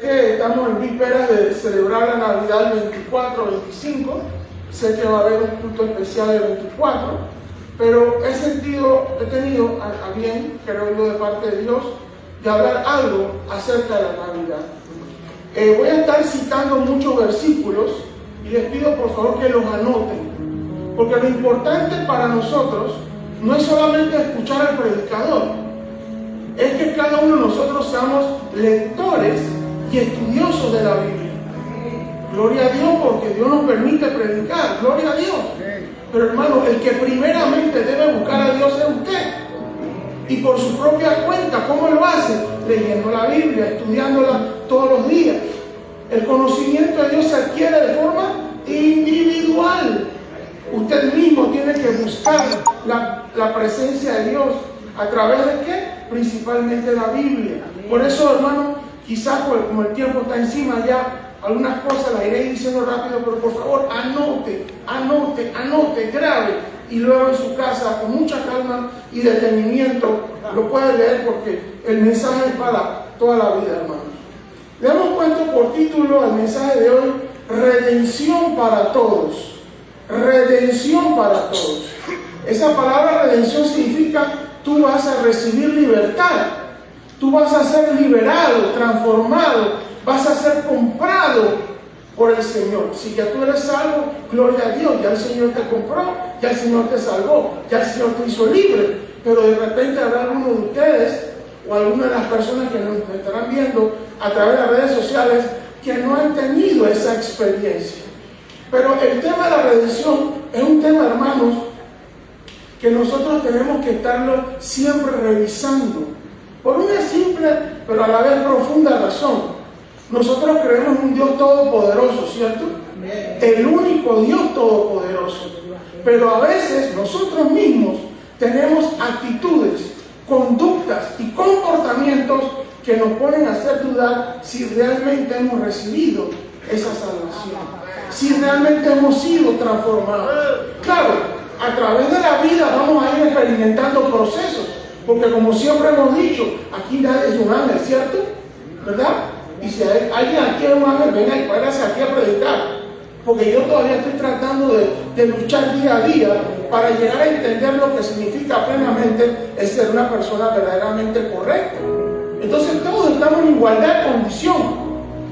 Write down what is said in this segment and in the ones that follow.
Estamos en vísperas de celebrar la Navidad el 24, 25. Sé que va a haber un culto especial el 24, pero he tenido a bien, creo yo, de parte de Dios, de hablar algo acerca de la Navidad. Voy a estar citando muchos versículos y les pido por favor que los anoten, porque lo importante para nosotros no es solamente escuchar al predicador, es que cada uno de nosotros seamos lectores y estudiosos de la Biblia. Gloria a Dios, porque Dios nos permite predicar, gloria a Dios. Pero hermano, el que primeramente debe buscar a Dios es usted. Y por su propia cuenta, ¿cómo lo hace? Leyendo la Biblia, estudiándola todos los días. El conocimiento de Dios se adquiere de forma individual. Usted mismo tiene que buscar la presencia de Dios. ¿A través de qué? Principalmente la Biblia. Por eso, hermano, quizás como el tiempo está encima ya, algunas cosas las iré diciendo rápido, pero por favor anote, grabe, y luego en su casa con mucha calma y detenimiento lo puede leer, porque el mensaje es para toda la vida, hermanos. Le hemos puesto por título al mensaje de hoy: redención para todos. Redención para todos. Esa palabra redención significa tú vas a recibir libertad. Tú vas a ser liberado, transformado, vas a ser comprado por el Señor. Si ya tú eres salvo, gloria a Dios, ya el Señor te compró, ya el Señor te salvó, ya el Señor te hizo libre. Pero de repente habrá alguno de ustedes o alguna de las personas que nos estarán viendo a través de las redes sociales que no han tenido esa experiencia. Pero el tema de la redención es un tema, hermanos, que nosotros tenemos que estarlo siempre revisando. Por una simple, pero a la vez profunda razón. Nosotros creemos en un Dios todopoderoso, ¿cierto? El único Dios todopoderoso. Pero a veces nosotros mismos tenemos actitudes, conductas y comportamientos que nos ponen a hacer dudar si realmente hemos recibido esa salvación, si realmente hemos sido transformados. Claro, a través de la vida vamos a ir experimentando procesos. Porque como siempre hemos dicho, aquí nadie es un ángel, ¿cierto? ¿Verdad? Y si hay alguien aquí es un ángel, venga y págase aquí a predicar. Porque yo todavía estoy tratando de luchar día a día para llegar a entender lo que significa plenamente el ser una persona verdaderamente correcta. Entonces todos estamos en igualdad de condición.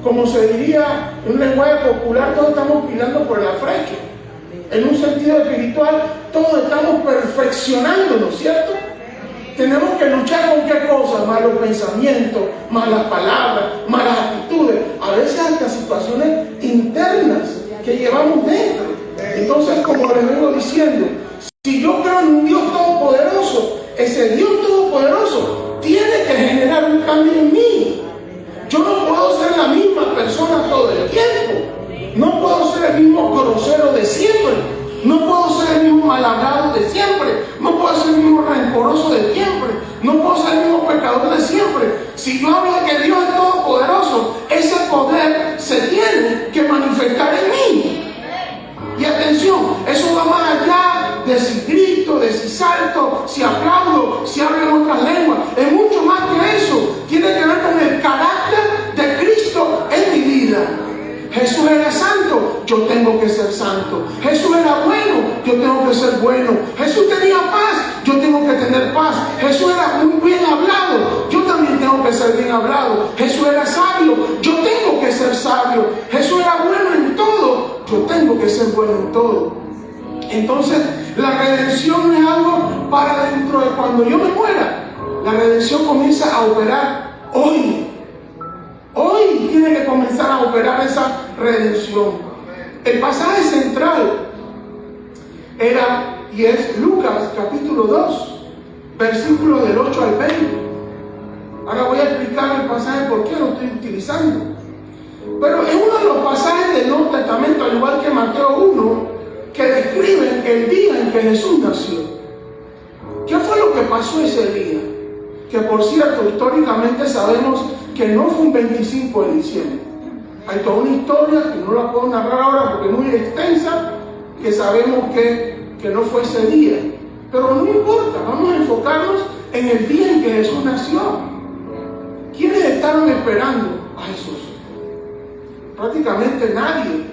Como se diría en un lenguaje popular, todos estamos pilando por la flecha. En un sentido espiritual, todos estamos perfeccionándonos, ¿cierto? Tenemos que luchar con qué cosas: malos pensamientos, malas palabras, malas actitudes, a veces hasta situaciones internas que llevamos dentro. Entonces, como les vengo diciendo, si yo creo en un Dios todopoderoso, ese Dios todopoderoso tiene que generar un cambio en mí. Yo no puedo ser la misma persona todo el tiempo. No puedo ser el mismo grosero de siempre. No puedo ser el mismo malhablado de siempre. No puedo ser el mismo rencoroso de siempre. No puedo ser el mismo pecador de siempre. Si yo hablo de que Dios es todopoderoso, ese poder se tiene que manifestar en mí. Y atención, eso va más allá de si grito, de si salto, si aplaudo, si hablo en otras lenguas. Es mucho más que eso. Tiene que ver con el carácter de Cristo en mi vida. Jesús era santo, yo tengo que ser santo. Jesús era bueno, yo tengo que ser bueno. Jesús tenía paz, yo tengo que tener paz. Jesús era muy bien hablado, yo también tengo que ser bien hablado. Jesús era sabio, yo tengo que ser sabio. Jesús era bueno en todo, yo tengo que ser bueno en todo. Entonces, la redención no es algo para dentro de cuando yo me muera. La redención comienza a operar hoy. Hoy tiene que comenzar a operar esa redención. El pasaje central era y es Lucas capítulo 2, versículos del 8 al 20. Ahora voy a explicar el pasaje por qué lo estoy utilizando. Pero es uno de los pasajes del Nuevo Testamento, al igual que Mateo 1, que describen el día en que Jesús nació. ¿Qué fue lo que pasó ese día? Que por cierto, históricamente sabemos que no fue un 25 de diciembre. Hay toda una historia que no la puedo narrar ahora porque es muy extensa, que sabemos que no fue ese día. Pero no importa, vamos a enfocarnos en el día en que Jesús nació. ¿Quiénes estaban esperando a Jesús? prácticamente nadie.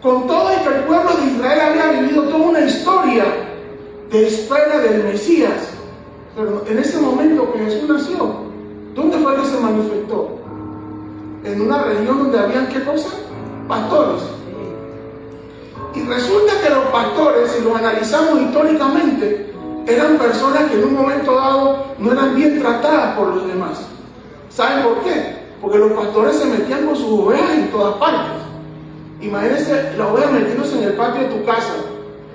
Con todo y que el pueblo de Israel había vivido toda una historia de espera del Mesías, pero en ese momento que Jesús nació, ¿dónde fue que se manifestó? En una región donde habían, ¿qué cosa? Pastores. Y resulta que los pastores, si los analizamos históricamente, eran personas que en un momento dado no eran bien tratadas por los demás. ¿Saben por qué? Porque los pastores se metían con sus ovejas en todas partes. Imagínense la oveja metiéndose en el patio de tu casa,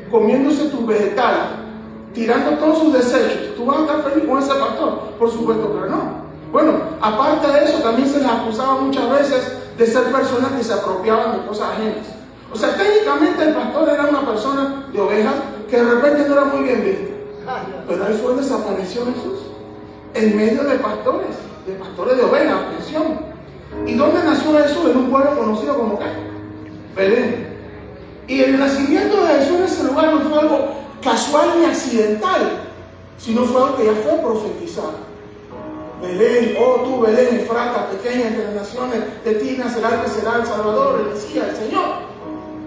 comiéndose tus vegetales, tirando todos sus desechos. ¿Tú vas a estar feliz con ese pastor? Por supuesto que no. Bueno, aparte de eso, también se les acusaba muchas veces de ser personas que se apropiaban de cosas ajenas. O sea, técnicamente el pastor era una persona de ovejas que de repente no era muy bien vista. Pero ahí fue donde desapareció Jesús, en medio de pastores de ovejas, atención. ¿Y dónde nació Jesús? En un pueblo conocido como ¿qué? Belén. Y el nacimiento de Jesús en ese lugar no fue algo casual ni accidental, sino fue algo que ya fue profetizado. Belén, oh tú Belén, Efrata, pequeña entre las naciones, de ti nacerá el Salvador, el Mesías, el Señor.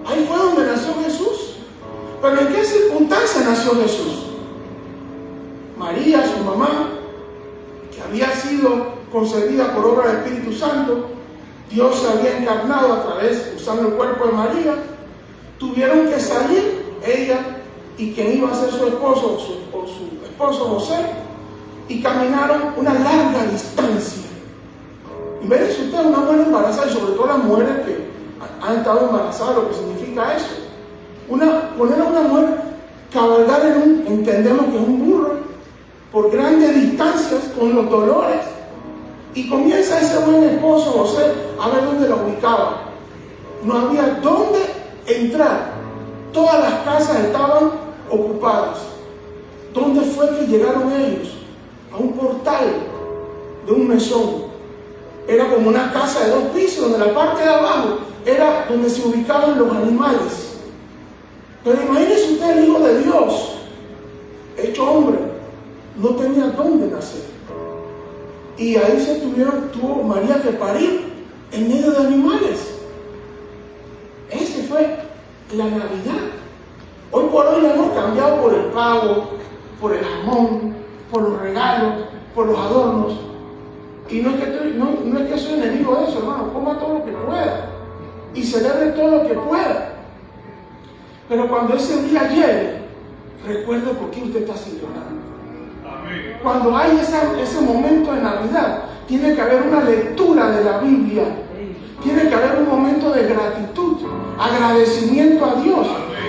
Ahí fue donde nació Jesús. Pero ¿en qué circunstancia nació Jesús? María, su mamá, que había sido concebida por obra del Espíritu Santo, Dios se había encarnado a través, usando el cuerpo de María, tuvieron que salir ella y quien iba a ser su esposo, su esposo José, y caminaron una larga distancia. Y miren ustedes, una mujer embarazada, y sobre todo las mujeres que han estado embarazadas, lo que significa eso. Poner a una mujer cabalgar entendemos que es un burro, por grandes distancias, con los dolores, y comienza ese buen esposo José a ver dónde la ubicaba. No había dónde entrar, todas las casas estaban ocupadas. ¿Dónde fue que llegaron ellos? A un portal de un mesón. Era como una casa de 2 pisos, donde la parte de abajo era donde se ubicaban los animales. Pero imagínense usted, el Hijo de Dios, hecho hombre, no tenía dónde nacer. Y ahí tuvo María que parir en medio de animales. Ese fue la Navidad. Hoy por hoy la hemos cambiado por el pavo, por el jamón, por los regalos, por los adornos. Y no es que soy enemigo de eso, hermano. Coma todo lo que pueda y celebre todo lo que pueda. Pero cuando ese día llegue, recuerde por qué usted está celebrando. Cuando hay ese momento de Navidad, tiene que haber una lectura de la Biblia. Tiene que haber un momento de gratitud, agradecimiento a Dios.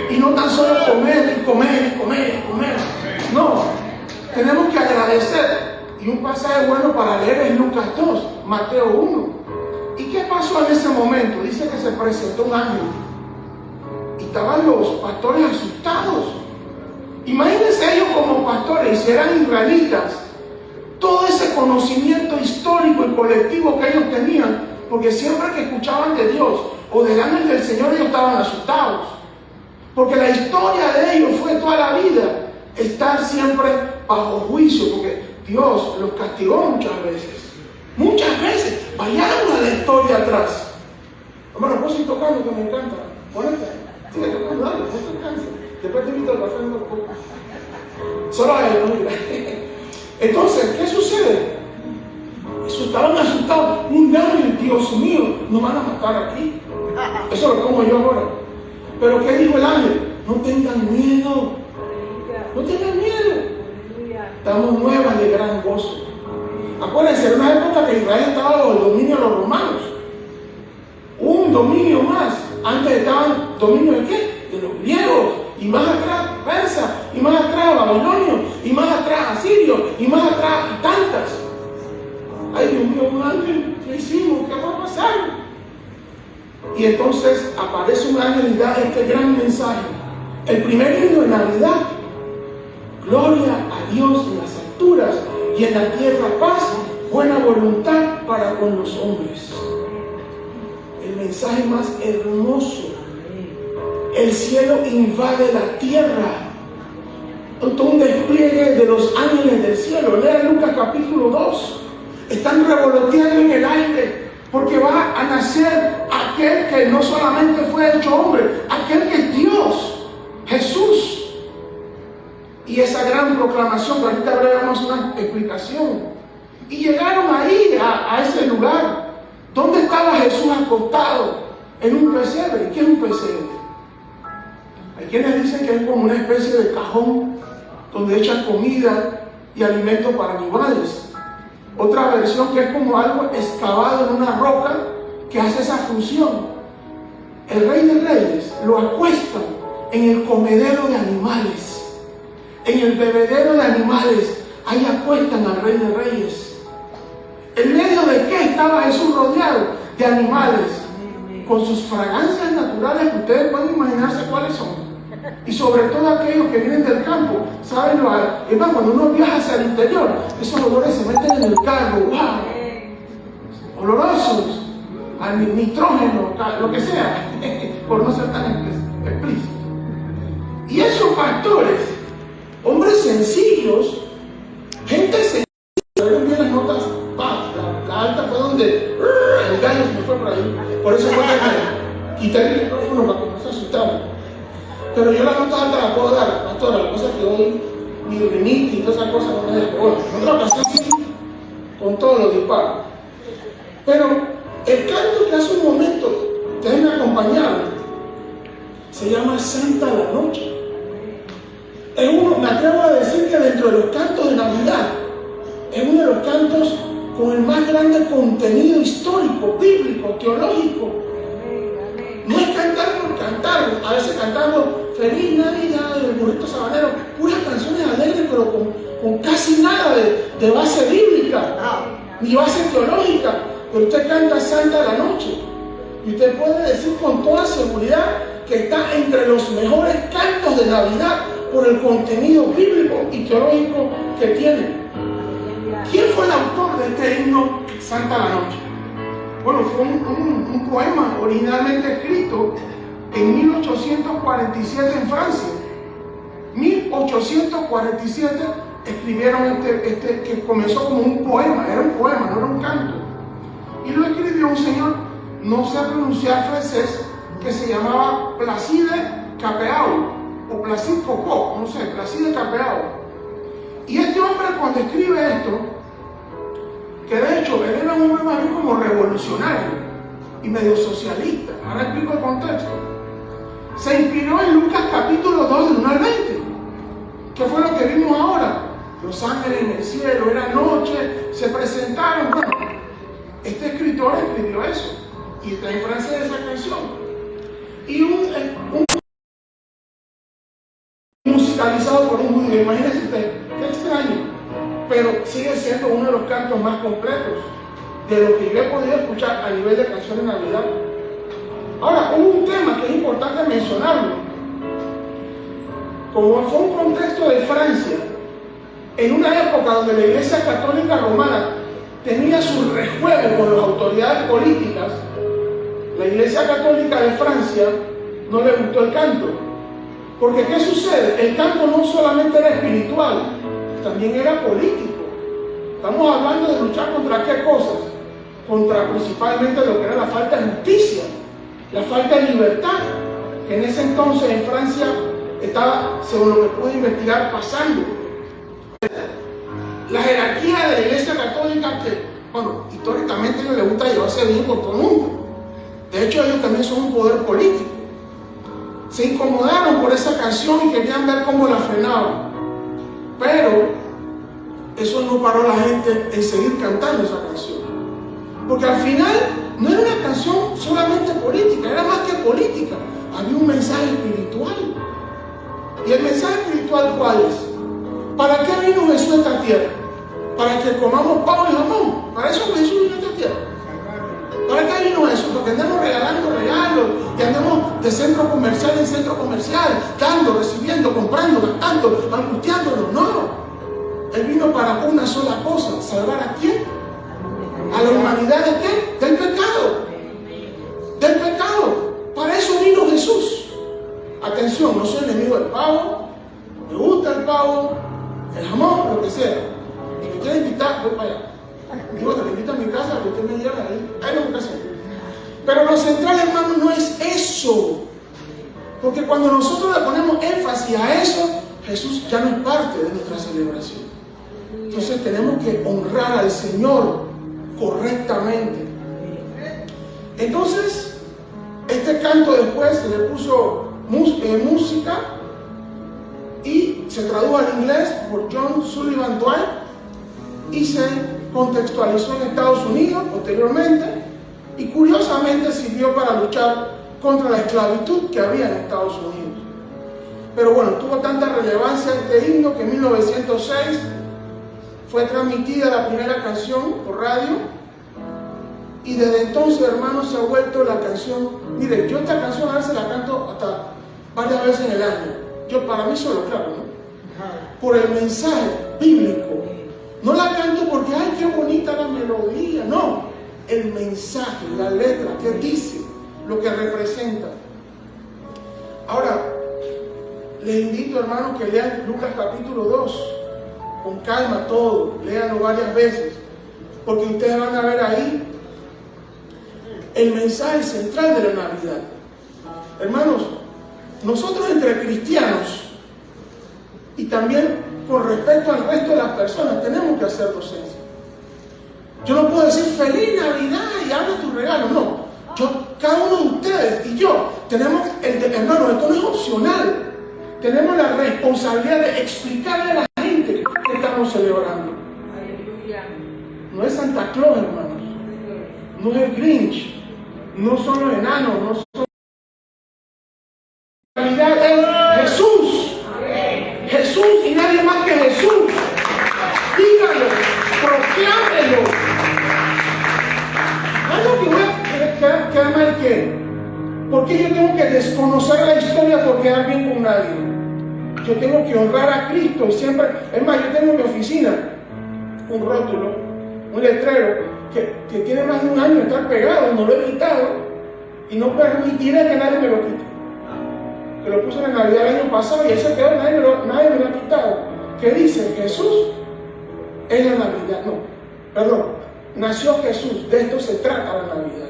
Y no tan solo comer y comer y comer y comer. No, tenemos que agradecer. Y un pasaje bueno para leer es Lucas 2, Mateo 1. ¿Y qué pasó en ese momento? Dice que se presentó un ángel. Y estaban los pastores asustados. Imagínense ellos como pastores, si eran israelitas, todo ese conocimiento histórico y colectivo que ellos tenían, porque siempre que escuchaban de Dios o del ángel del Señor, ellos estaban asustados. Porque la historia de ellos fue toda la vida estar siempre bajo juicio, porque Dios los castigó muchas veces. Muchas veces. Vayamos a la historia atrás. Hermano, puedo seguir tocando, que me encanta. Ponete, sigue tocando, dale, no te canses. Después te invito al café, solo a él, ¿no? Entonces, ¿qué sucede? Estaban asustados. Un ángel, Dios mío, nos van a matar aquí. Eso es lo que como yo ahora. Pero ¿qué dijo el ángel? No tengan miedo. No tengan miedo. Estamos nuevas de gran gozo. Acuérdense, en una época que Israel estaba bajo el dominio de los romanos. Un dominio más. Antes estaban dominio de qué? De los griegos. Y más atrás persa. Y más atrás babilonio. Y más atrás asirio. Y más atrás y tantas. Ay, Dios mío, un ángel. ¿Qué hicimos? ¿Qué va a pasar? Y entonces aparece un ángel y da este gran mensaje. El primer himno de Navidad. Gloria a Dios en las alturas y en la tierra paz, buena voluntad para con los hombres. El mensaje más hermoso. El cielo invade la tierra. Todo un despliegue de los ángeles del cielo. Lea Lucas capítulo 2. Están revoloteando en el aire. Porque va a nacer aquel que no solamente fue hecho hombre, aquel que es Dios, Jesús. Y esa gran proclamación, que ahorita veremos una explicación. Y llegaron ahí a ese lugar. ¿Dónde estaba Jesús acostado? En un pesebre. ¿Qué es un pesebre? Hay quienes dicen que es como una especie de cajón donde echan comida y alimento para animales. Otra versión que es como algo excavado en una roca que hace esa función. El Rey de Reyes lo acuestan en el comedero de animales, en el bebedero de animales. Ahí acuestan al Rey de Reyes. ¿En medio de qué estaba Jesús rodeado? De animales, con sus fragancias naturales que ustedes pueden imaginarse cuáles son. Y sobre todo aquellos que vienen del campo, ¿saben? Es más, cuando uno viaja hacia el interior, esos olores se meten en el carro, ¡wow! Olorosos, al nitrógeno, lo que sea, por no ser tan explícito. Y esos pastores, hombres sencillos, gente sencilla, ven bien las notas, la alta fue donde el gallo se me fue por ahí, por eso fue que quité el micrófono para que no se asustaran. Pero yo la nota alta la puedo dar, pastora, la cosa que hoy mi rinitis y todas esas cosas no me dejan. Bueno, en otra ocasión sí, con todos los disparos. Pero el canto que hace un momento ustedes me acompañaron se llama Santa la Noche. Es uno, me atrevo a decir que dentro de los cantos de Navidad es uno de los cantos con el más grande contenido histórico, bíblico, teológico. No es cantar por cantar, a veces cantamos Feliz Navidad, el burrito sabanero, puras canciones alegres, pero con casi nada de base bíblica, ni base teológica. Pero usted canta Santa la Noche, y usted puede decir con toda seguridad que está entre los mejores cantos de Navidad por el contenido bíblico y teológico que tiene. ¿Quién fue el autor de este himno Santa la Noche? Bueno, fue un poema originalmente escrito en 1847 en Francia. 1847 escribieron que comenzó como un poema, era un poema, no era un canto. Y lo escribió un señor, no sé pronunciar francés, que se llamaba Placide Cappeau, o Placide Coco, no sé, Placide Cappeau. Y este hombre cuando escribe esto, que de hecho él era un hombre más bien como revolucionario y medio socialista, ahora explico el contexto, se inspiró en Lucas capítulo 2 del 1 al 20, que fue lo que vimos ahora. Los ángeles en el cielo, era noche, se presentaron. Bueno, este escritor escribió eso y está en francés esa canción. Y un musicalizado por un judío, imagínense usted, qué extraño. Pero sigue siendo uno de los cantos más completos de lo que yo he podido escuchar a nivel de canción de Navidad. Ahora, hubo un tema que es importante mencionarlo. Como fue un contexto de Francia, en una época donde la Iglesia Católica Romana tenía su rejuego con las autoridades políticas, la Iglesia Católica de Francia no le gustó el canto. Porque ¿qué sucede? El canto no solamente era espiritual, también era político. Estamos hablando de luchar contra qué cosas, contra principalmente lo que era la falta de justicia, la falta de libertad, que en ese entonces en Francia estaba, según lo que pude investigar, pasando. La jerarquía de la Iglesia Católica, que, bueno, históricamente a ellos les gusta llevarse bien con todo el mundo. De hecho, ellos también son un poder político. Se incomodaron por esa canción y querían ver cómo la frenaban. Pero eso no paró a la gente en seguir cantando esa canción. Porque al final no era una canción solamente política, era más que política. Había un mensaje espiritual. ¿Y el mensaje espiritual cuál es? ¿Para qué vino Jesús a esta tierra? Para que comamos pavo y jamón. Para eso Jesús vino a esta tierra. ¿Para qué vino Jesús? Porque andamos regalando regalos y andamos de centro comercial en centro comercial, dando, recibiendo, comprando, gastando, angustiándonos. No. Él vino para una sola cosa: salvar a quién? A la humanidad de qué? Del pecado. Del pecado. Para eso vino Jesús. Atención, no soy enemigo del pavo, me gusta el pavo, el jamón, lo que sea. Y me quiere invitar, voy para allá. Digo que me invita a mi casa, que usted me lleva ahí. Ahí no me casa. Pero lo central, hermano, no es eso. Porque cuando nosotros le ponemos énfasis a eso, Jesús ya no es parte de nuestra celebración. Entonces tenemos que honrar al Señor correctamente. Entonces, este canto después se le puso música y se tradujo al inglés por John Sullivan Dwight y se contextualizó en Estados Unidos posteriormente y curiosamente sirvió para luchar contra la esclavitud que había en Estados Unidos. Pero bueno, tuvo tanta relevancia este himno que en 1906 fue transmitida la primera canción por radio y desde entonces, hermanos, se ha vuelto la canción. Mire, yo esta canción a veces la canto hasta varias veces en el año. Para mí solo, claro, ¿no? Por el mensaje bíblico. No la canto porque, ay, qué bonita la melodía. No, el mensaje, la letra, qué dice, lo que representa. Ahora, les invito, hermanos, que lean Lucas capítulo 2. Con calma todo, léanlo varias veces, porque ustedes van a ver ahí el mensaje central de la Navidad. Hermanos, nosotros entre cristianos y también con respecto al resto de las personas tenemos que hacer docencia. Yo no puedo decir feliz Navidad y abre tu regalo, no. Cada uno de ustedes y yo tenemos, hermano, esto no es opcional. Tenemos la responsabilidad de explicarle a la gente que estamos celebrando. No es Santa Claus, hermanos. No es el Grinch. No son los enanos. No son... La realidad es Jesús. Jesús y nadie más que Jesús. Díganlo, proclámenlo. Algo que voy a quedar mal que. ¿Por qué yo tengo que desconocer la historia por quedar bien con nadie? Yo tengo que honrar a Cristo y siempre. Es más, yo tengo en mi oficina un rótulo, un letrero que tiene más de un año de estar pegado, no lo he quitado y no permitiré que nadie me lo quite. Que lo puse en la Navidad el año pasado y ese quedó, nadie me lo ha quitado. ¿Qué dice? Jesús es la Navidad. No, perdón, nació Jesús, de esto se trata la Navidad.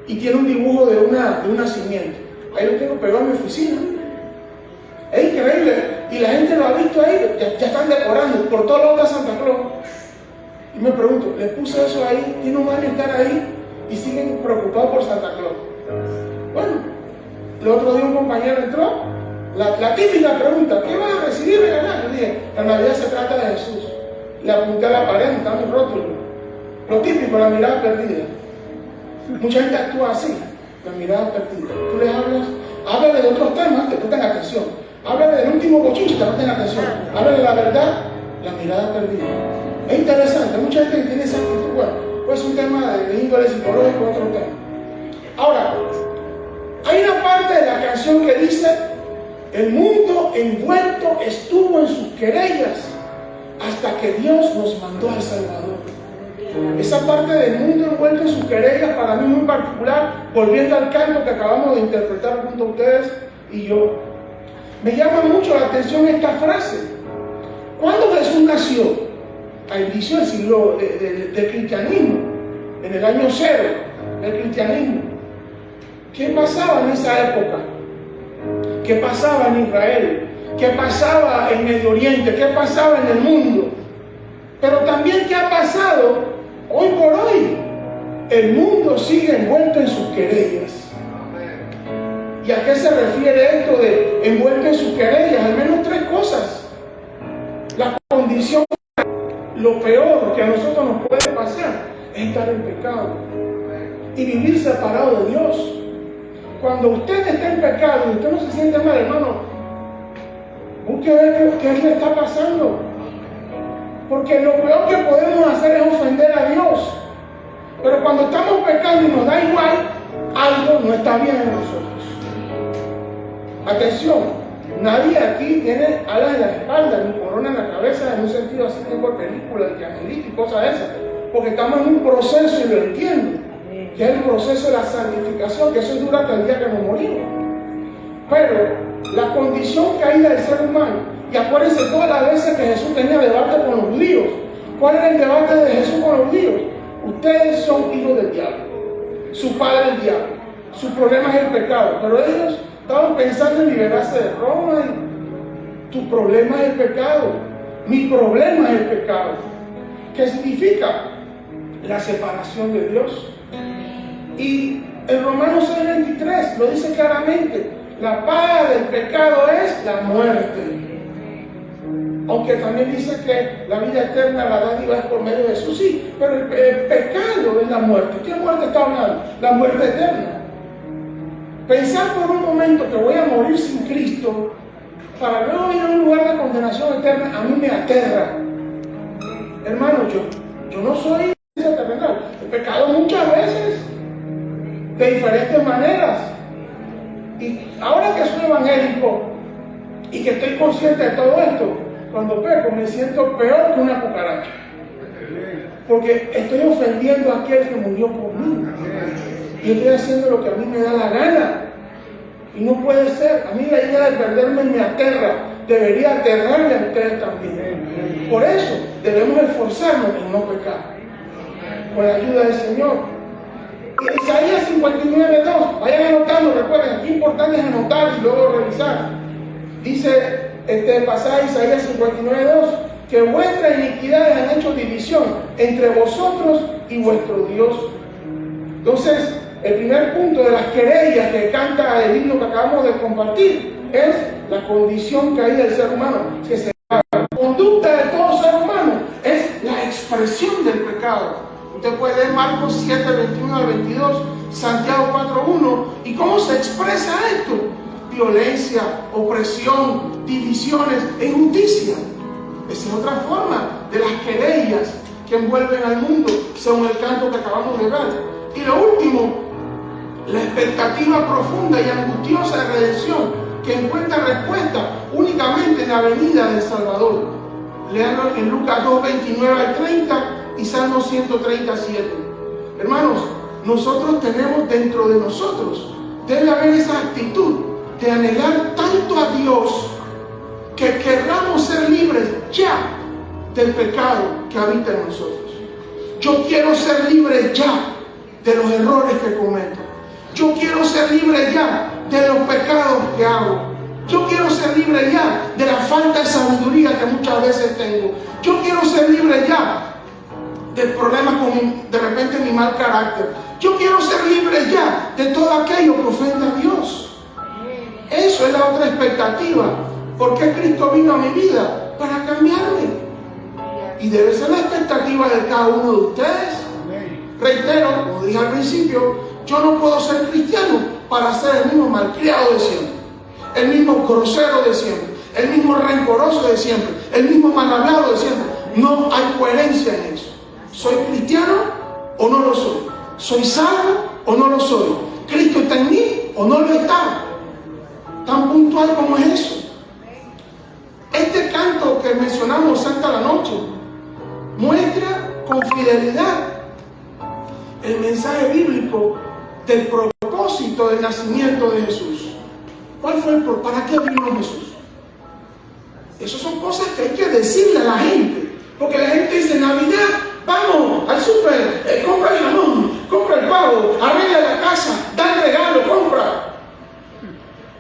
Y tiene un dibujo de un nacimiento. Ahí lo tengo pegado en mi oficina. Es increíble. Y la gente lo ha visto ahí, ya están decorando. Por todo lado está Santa Claus. Y me pregunto, les puse eso ahí, tiene un año de estar ahí y siguen preocupados por Santa Claus. Bueno, el otro día un compañero entró, la típica pregunta, ¿qué vas a recibir regalar? Yo dije, la Navidad se trata de Jesús. Le apunté a la pared, está mi rótulo. Lo típico, la mirada perdida. Mucha gente actúa así, la mirada perdida. Tú les háblale de otros temas, te prestan atención. Háblale del último bochinche, te prestan atención. Háblale de la verdad, la mirada perdida. Es interesante, mucha gente que tiene esa actitud. Bueno, pues es un tema de índole psicológico, otro tema. Ahora, hay una parte de la canción que dice: el mundo envuelto estuvo en sus querellas hasta que Dios nos mandó al Salvador. Esa parte del mundo envuelto en sus querellas, para mí muy particular, volviendo al canto que acabamos de interpretar junto a ustedes y yo, me llama mucho la atención esta frase. ¿Cuándo Jesús nació? Al inicio del siglo del cristianismo, en el año 0 del cristianismo. ¿Qué pasaba en esa época? ¿Qué pasaba en Israel? ¿Qué pasaba en Medio Oriente? ¿Qué pasaba en el mundo? Pero también, ¿qué ha pasado hoy por hoy? El mundo sigue envuelto en sus querellas. ¿Y a qué se refiere esto de envuelto en sus querellas? Al menos 3 cosas. La condición, lo peor que a nosotros nos puede pasar es estar en pecado y vivir separado de Dios. Cuando usted está en pecado y usted no se siente mal, hermano, busque ver qué le está pasando. Porque lo peor que podemos hacer es ofender a Dios. Pero cuando estamos pecando y nos da igual, algo no está bien en nosotros. Atención, nadie aquí tiene alas en la espalda, ni corona en la cabeza, en un sentido así tipo de película, de angelito y cosas de esas. Porque estamos en un proceso, y lo entiendo, que es el proceso de la santificación, que eso dura hasta el día que nos morimos. Pero la condición caída del ser humano, y acuérdense todas las veces que Jesús tenía debate con los judíos. ¿Cuál era el debate de Jesús con los judíos? Ustedes son hijos del diablo. su padre el diablo, su problema es el pecado, pero ellos estaban pensando en liberarse de Roma. Y tu problema es el pecado, mi problema es el pecado. ¿Qué significa? La separación de Dios. Y en Romanos 6:23 lo dice claramente: la paga del pecado es la muerte. Aunque también dice que la vida eterna, la dádiva es por medio de Jesús, sí, pero el pecado es la muerte. ¿Qué muerte está hablando? La muerte eterna. Pensar por un momento que voy a morir sin Cristo para luego ir a un lugar de condenación eterna, a mí me aterra. Hermano, yo no soy terrenal. El pecado muchas veces, de diferentes maneras. Y ahora que soy evangélico y que estoy consciente de todo esto, cuando peco me siento peor que una cucaracha, porque estoy ofendiendo a aquel que murió por mí. Y estoy haciendo lo que a mí me da la gana. Y no puede ser. A mí la idea de perderme me aterra. Debería aterrarle a ustedes también. Por eso debemos esforzarnos en no pecar, con la ayuda del Señor. Y Isaías 59:2, vayan anotando, recuerden, qué importante es anotar y luego revisar. Dice este pasaje, Isaías 59:2, que vuestras iniquidades han hecho división entre vosotros y vuestro Dios. Entonces, el primer punto de las querellas que canta el himno que acabamos de compartir es la condición que hay del ser humano, que se la conducta de todo ser humano es la expresión del pecado. Usted puede leer Marcos 7:21-22, Santiago 4:1, y cómo se expresa esto: violencia, opresión, divisiones e injusticia. Esa es otra forma de las querellas que envuelven al mundo, según el canto que acabamos de ver. Y lo último, la expectativa profunda y angustiosa de redención, que encuentra respuesta únicamente en la venida del Salvador. Leanlo en Lucas 2:29-30 y Salmo 137. Hermanos, nosotros tenemos dentro de nosotros, debe haber esa actitud de anhelar tanto a Dios que querramos ser libres ya del pecado que habita en nosotros. Yo quiero ser libre ya de los errores que cometo. Yo quiero ser libre ya de los pecados que hago. Yo quiero ser libre ya de la falta de sabiduría que muchas veces tengo. Yo quiero ser libre ya del problema con de repente mi mal carácter. Yo quiero ser libre ya de todo aquello que ofende a Dios. Eso es la otra expectativa. ¿Por qué Cristo vino a mi vida? Para cambiarme. Y debe ser la expectativa de cada uno de ustedes. Reitero, como dije al principio, yo no puedo ser cristiano para ser el mismo malcriado de siempre, el mismo grosero de siempre, el mismo rencoroso de siempre, el mismo mal hablado de siempre. No hay coherencia en eso. ¿Soy cristiano o no lo soy? ¿Soy salvo o no lo soy? ¿Cristo está en mí o no lo está? Tan puntual como es eso. Este canto que mencionamos, Santa la Noche, muestra con fidelidad el mensaje bíblico del propósito del nacimiento de Jesús. ¿Cuál fue el propósito? ¿Para qué vino Jesús? Esas son cosas que hay que decirle a la gente, porque la gente dice: Navidad, vamos al súper, compra el jamón, compra el pavo, arregla la casa, da el regalo, compra.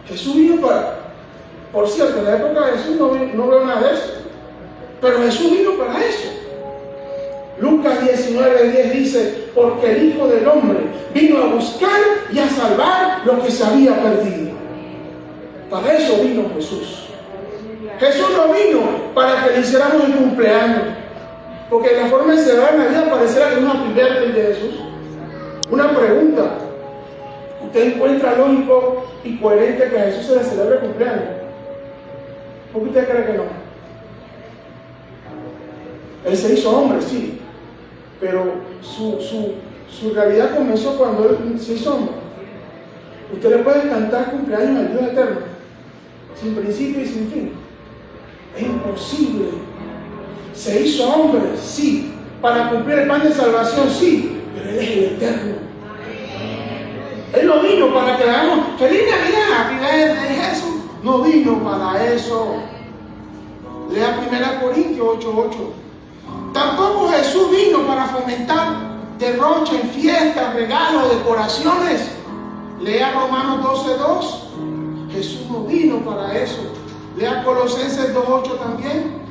Jesús vino para... Por cierto, en la época de Jesús no veo nada de eso, pero Jesús vino para eso. Lucas 19:10 dice: porque el Hijo del Hombre vino a buscar y a salvar lo que se había perdido. Para eso vino Jesús. Jesús no vino para que le hiciéramos el cumpleaños, porque la forma de celebrar Navidad pareciera que es una primera de Jesús. Una pregunta: ¿usted encuentra lógico y coherente que a Jesús se le celebre el cumpleaños? ¿Por qué usted cree que no? Él se hizo hombre, sí, pero su realidad comenzó cuando Él se hizo hombre. Usted le puede cantar cumpleaños al Dios eterno, sin principio y sin fin. Es imposible. Se hizo hombre, sí, para cumplir el plan de salvación, sí, pero Él es el eterno. Él no vino para que le hagamos feliz Navidad, feliz de Jesús. No vino para eso. Lea 1 Corintios 8:8. Tampoco Jesús vino para fomentar derrocha en fiestas, regalos, decoraciones. Lea Romanos 12:2. Jesús no vino para eso. Lea Colosenses 2:8 también.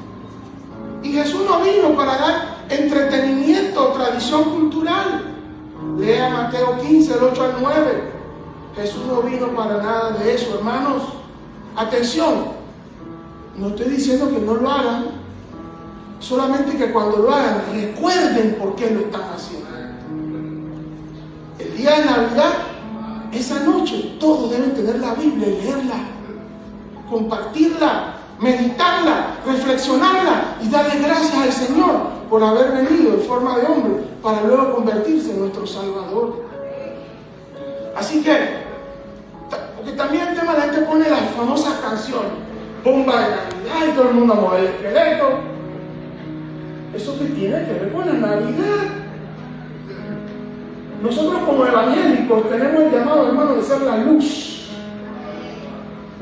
Y Jesús no vino para dar entretenimiento o tradición cultural. Lea Mateo 15, del 8 al 9. Jesús no vino para nada de eso, hermanos. Atención, no estoy diciendo que no lo hagan, solamente que cuando lo hagan recuerden por qué lo están haciendo. El día de Navidad, esa noche, todos deben tener la Biblia y leerla, compartirla, meditarla, reflexionarla y darle gracias al Señor por haber venido en forma de hombre para luego convertirse en nuestro Salvador. Así que, porque también el tema, la gente pone las famosas canciones, bomba de Navidad y todo el mundo mueve el esqueleto. ¿Eso qué tiene que ver con la Navidad? Nosotros como evangélicos tenemos el llamado, hermanos, de ser la luz.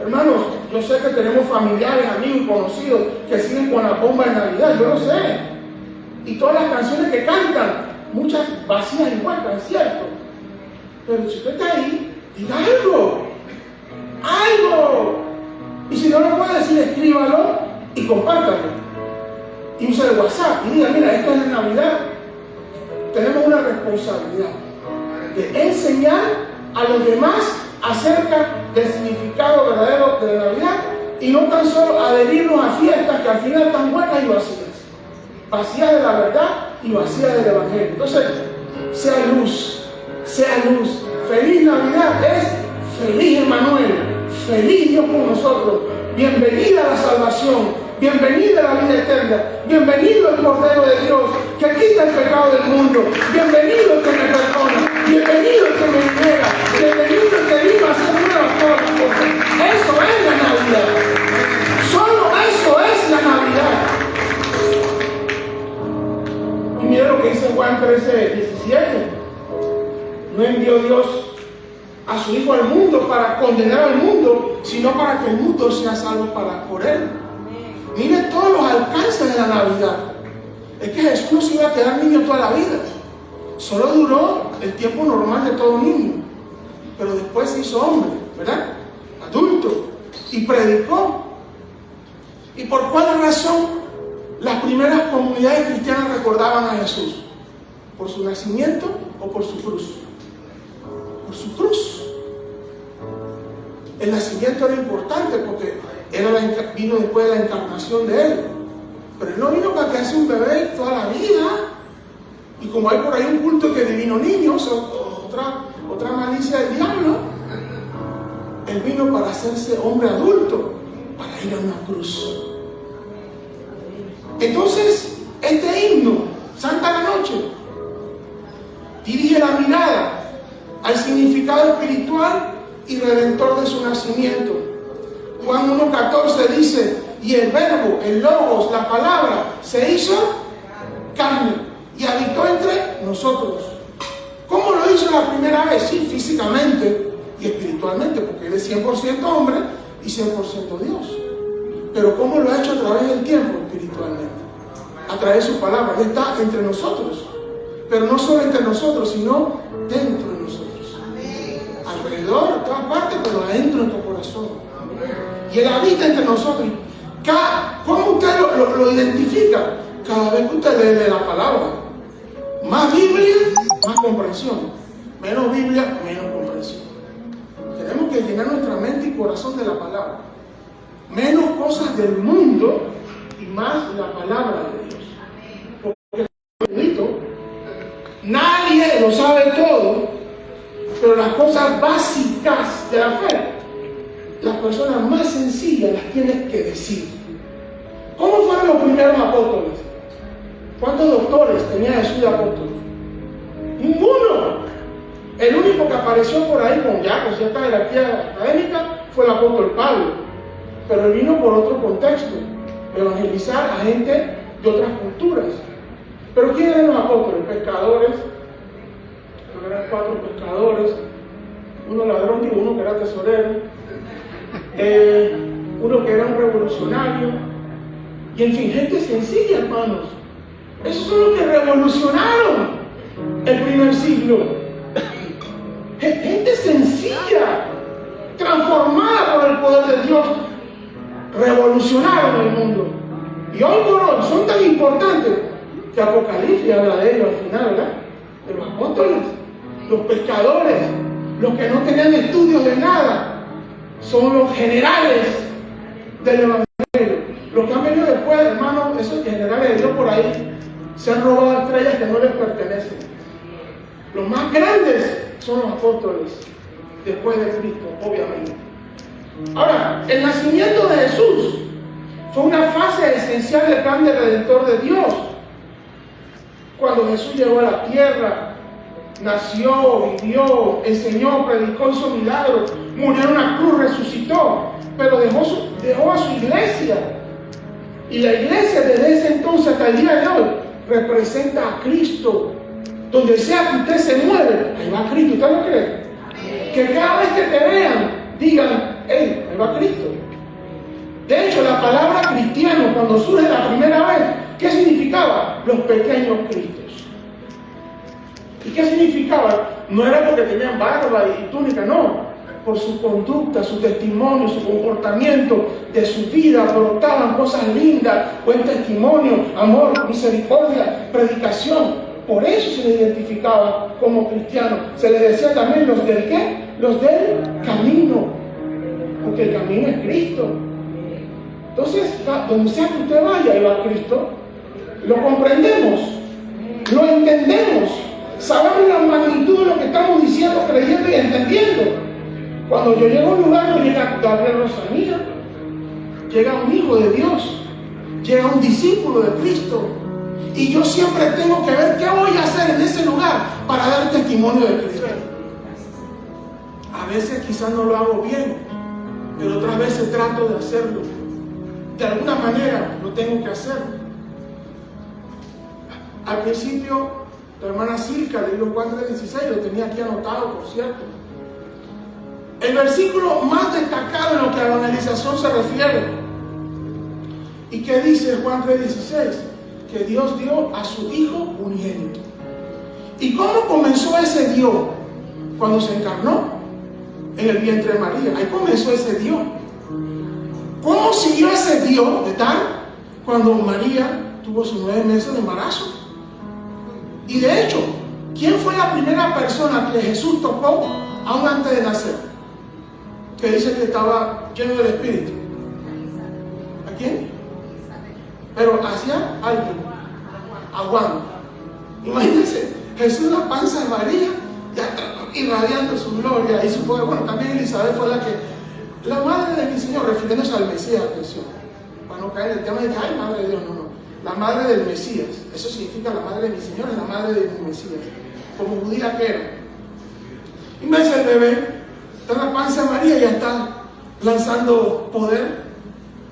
Hermanos, yo sé que tenemos familiares, amigos, conocidos que siguen con la bomba de Navidad, yo lo sé. Y todas las canciones que cantan, muchas vacías y huecas, es cierto. Pero si usted está ahí, diga algo. ¡Algo! Y si no lo puede decir, escríbalo y compártalo. Y use el WhatsApp y diga, mira, esto es la Navidad. Tenemos una responsabilidad de enseñar a los demás acerca del significado verdadero de la Navidad y no tan solo adherirnos a fiestas que al final están buenas y vacías de la verdad y vacías del Evangelio. Entonces, sea luz, sea luz. Feliz Navidad es feliz Emmanuel, feliz Dios con nosotros. Bienvenida a la salvación. Bienvenido a la vida eterna. Bienvenido el Cordero de Dios que quita el pecado del mundo. Bienvenido el que me perdona. Bienvenido el que me libera. Bienvenido el que vino a hacer nuevas todas las cosas. Eso es la Navidad. Solo eso es la Navidad. Y mira lo que dice Juan 13:17. No envió Dios a su Hijo al mundo para condenar al mundo, sino para que el mundo sea salvo por él. Mire todos los alcances de la Navidad. Es que Jesús no se iba a quedar niño toda la vida. Solo duró el tiempo normal de todo niño. Pero después se hizo hombre, ¿verdad? Adulto. Y predicó. ¿Y por cuál razón las primeras comunidades cristianas recordaban a Jesús? ¿Por su nacimiento o por su cruz? Por su cruz. El nacimiento era importante porque vino después de la encarnación de él. Pero él no vino para quedarse un bebé toda la vida. Y como hay por ahí un culto que divino niños, otra malicia del diablo, él vino para hacerse hombre adulto, para ir a una cruz. Entonces, este himno, Santa la Noche, dirige la mirada al significado espiritual y redentor de su nacimiento. Juan 1:14 dice, y el verbo, el logos, la palabra, se hizo carne y habitó entre nosotros. ¿Cómo lo hizo la primera vez? Sí, físicamente y espiritualmente, porque él es 100% hombre y 100% Dios. Pero ¿cómo lo ha hecho a través del tiempo? Espiritualmente, a través de su palabra. Él está entre nosotros, pero no solo entre nosotros, sino dentro de nosotros. Alrededor, en todas partes, pero adentro de tu corazón. Y él habita entre nosotros. ¿Cómo usted lo identifica? Cada vez que usted lee la palabra. Más Biblia, más comprensión. Menos Biblia, menos comprensión. Tenemos que llenar nuestra mente y corazón de la palabra. Menos cosas del mundo y más la palabra de Dios. Porque nadie lo sabe todo, pero las cosas básicas de la fe, las personas más sencillas las tienes que decir. ¿Cómo fueron los primeros apóstoles? ¿Cuántos doctores tenía Jesús de apóstol? Ninguno. El único que apareció por ahí con cierta jerarquía académica fue el apóstol Pablo. Pero él vino por otro contexto, evangelizar a gente de otras culturas. ¿Pero quiénes eran los apóstoles? Pescadores. Creo que eran 4 pescadores. Uno ladrón y uno que era tesorero. Uno que era un revolucionario. Y en fin, gente sencilla, hermanos. Esos son los que revolucionaron. el primer siglo. Gente sencilla, transformada por el poder de Dios, revolucionaron el mundo. Y hoy por hoy son tan importantes que Apocalipsis habla de ellos al final, ¿verdad? De los apóstoles, los pescadores, los que no tenían estudios de nada, son los generales del Evangelio. Los que han venido después, hermanos, esos generales de Dios por ahí, se han robado estrellas que no les pertenecen. Los más grandes son los apóstoles, después de Cristo, obviamente. Ahora, el nacimiento de Jesús fue una fase esencial del plan de redentor de Dios. Cuando Jesús llegó a la tierra, nació, vivió, enseñó, predicó, hizo milagros, murió en una cruz, resucitó, pero dejó a su iglesia. Y la iglesia desde ese entonces hasta el día de hoy representa a Cristo. Donde sea que usted se mueve, ahí va Cristo. ¿Usted lo cree? Que cada vez que te vean, digan, hey, ahí va Cristo. De hecho, la palabra cristiano, cuando surge la primera vez, ¿qué significaba? Los pequeños Cristos. ¿Y qué significaba? No era porque tenían barba y túnica, no. Por su conducta, su testimonio, su comportamiento de su vida, brotaban cosas lindas, buen testimonio, amor, misericordia, predicación. Por eso se le identificaba como cristiano. Se le decía también los del ¿qué? Los del camino. Porque el camino es Cristo. Entonces, donde sea que usted vaya y va a Cristo, lo comprendemos, lo entendemos, sabemos la magnitud de lo que estamos diciendo, creyendo y entendiendo. Cuando yo llego a un lugar, no llega Gabriel Rosanía, llega un hijo de Dios, llega un discípulo de Cristo. Y yo siempre tengo que ver qué voy a hacer en ese lugar para dar testimonio de Cristo. A veces quizás no lo hago bien, pero otras veces trato de hacerlo. De alguna manera lo tengo que hacer. Al principio, la hermana Silka leyó Juan 3:16, lo tenía aquí anotado, por cierto. El versículo más destacado en lo que a la evangelización se refiere. ¿Y qué dice Juan 3:16? Que Dios dio a su Hijo unigénito. ¿Y cómo comenzó ese Dios? Cuando se encarnó en el vientre de María. Ahí comenzó ese Dios. ¿Cómo siguió ese Dios de tal? Cuando María tuvo sus 9 meses de embarazo. Y de hecho, ¿quién fue la primera persona que Jesús tocó aún antes de nacer? Que dice que estaba lleno del Espíritu. ¿A quién? Pero hacia alguien, a Juan. Imagínense, Jesús en la panza de María, ya irradiando su gloria y su poder. Bueno, también Elizabeth fue la madre de mi Señor, refiriéndose al Mesías, atención, para no caer en el tema de que, ay, madre de Dios, no, la madre del Mesías. Eso significa la madre de mi Señor, es la madre de mi Mesías, como judía que era. Imagínense el bebé, está en la panza de María y ya está lanzando poder.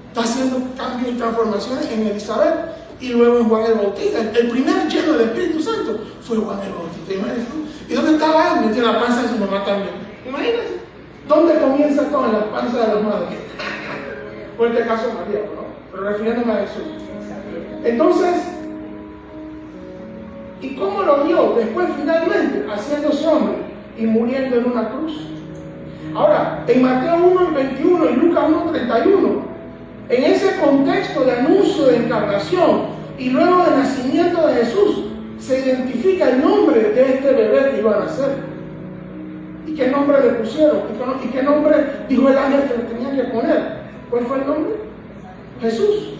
Está haciendo cambios y transformaciones en Elizabeth y luego en Juan el Bautista. El primer lleno del Espíritu Santo fue Juan el Bautista. Imagínense. ¿Y dónde estaba él? Metió en la panza de su mamá también. Imagínense. ¿Dónde comienza todo? En la panza de las madres. Fue este caso de María, ¿no? Pero refiriéndome a Jesús. Entonces, ¿y cómo lo vio? Después finalmente haciéndose hombre y muriendo en una cruz. Ahora, en Mateo 1:21 y Lucas 1:31, en ese contexto de anuncio de encarnación y luego de nacimiento de Jesús, se identifica el nombre de este bebé que iba a nacer. ¿Y qué nombre le pusieron? ¿Y qué nombre dijo el ángel que le tenían que poner? ¿Cuál fue el nombre? Jesús.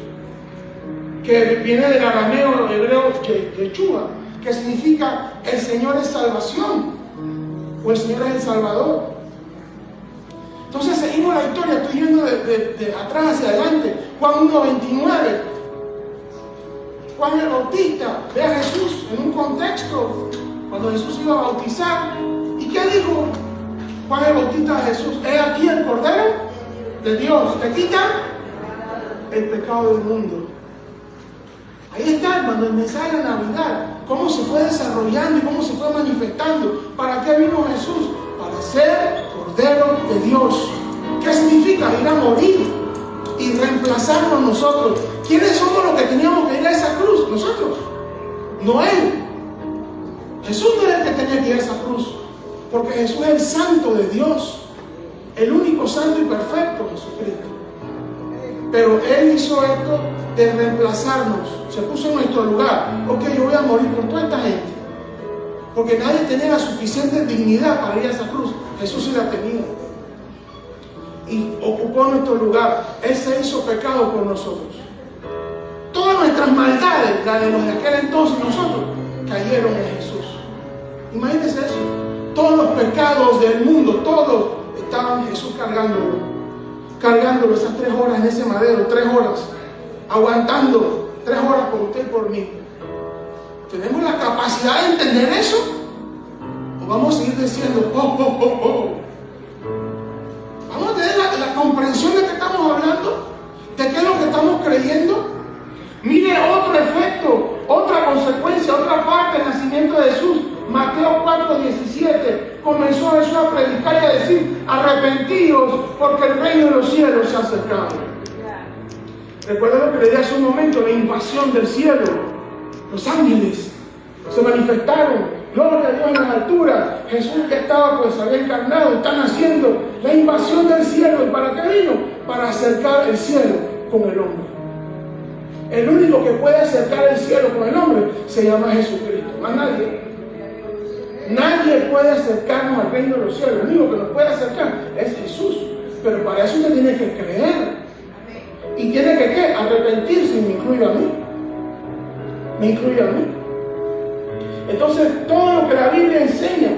Que viene del arameo hebreo Yeshua, que significa el Señor es salvación, o el Señor es el Salvador. Entonces seguimos la historia, estoy yendo de atrás hacia adelante. Juan 1:29. Juan el Bautista ve a Jesús en un contexto, cuando Jesús iba a bautizar. ¿Y qué dijo Juan el Bautista a Jesús? He aquí el Cordero de Dios, que quita el pecado del mundo. Ahí está, hermano, el mensaje de Navidad, cómo se fue desarrollando y cómo se fue manifestando. ¿Para qué vino Jesús? Para ser Cordero de Dios. ¿Qué significa? Ir a morir y reemplazarnos Jesús no era el que tenía que ir a esa cruz, porque Jesús es el santo de Dios, el único santo y perfecto, Jesucristo. Pero Él hizo esto de reemplazarnos, se puso en nuestro lugar. Ok, yo voy a morir por toda esta gente, porque nadie tenía la suficiente dignidad para ir a esa cruz. Jesús sí la tenía y ocupó nuestro lugar. Él se hizo pecado por nosotros. Todas nuestras maldades, la de los de aquel entonces, nosotros, cayeron en Jesús. Imagínense eso. Todos los pecados del mundo, todos estaban Jesús cargándolo esas 3 horas en ese madero, 3 horas, aguantando 3 horas por usted y por mí. ¿Tenemos la capacidad de entender eso? ¿O vamos a seguir diciendo, vamos a tener la comprensión de que estamos hablando, de qué es lo que estamos creyendo? Mire otro efecto, otra consecuencia, otra parte del nacimiento de Jesús. Mateo 4:17, comenzó Jesús a predicar y a decir: arrepentidos, porque el reino de los cielos se ha acercado. Recuerda lo que le di hace un momento, la invasión del cielo. Los ángeles se manifestaron, gloria a Dios en las alturas. Jesús que estaba, pues había encarnado, está naciendo la invasión del cielo. ¿Y para qué vino? Para acercar el cielo con el hombre. El único que puede acercar el cielo con el hombre se llama Jesucristo, más nadie. Nadie puede acercarnos al reino de los cielos. El único que nos puede acercar es Jesús. Pero para eso usted tiene que creer. Y tiene que ¿qué? Arrepentirse, y me incluye a mí. Me incluye a mí. Entonces, todo lo que la Biblia enseña,